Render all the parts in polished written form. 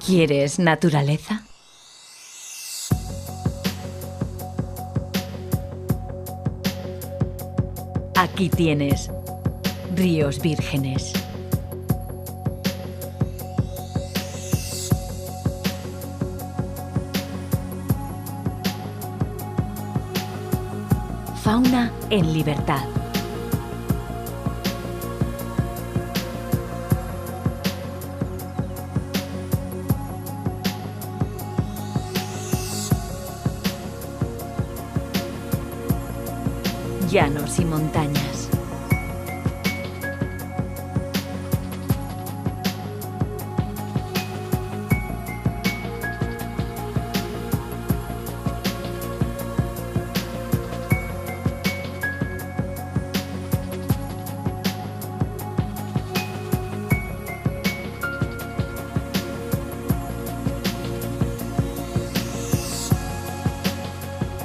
¿Quieres naturaleza? Aquí tienes ríos vírgenes. Fauna en libertad. Llanos y montañas.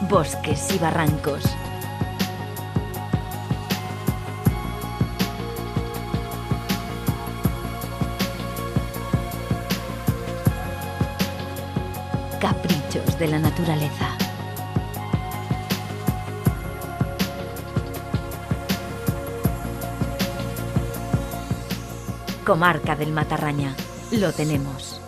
Bosques y barrancos. Caprichos de la naturaleza. Comarca del Matarraña. Lo tenemos.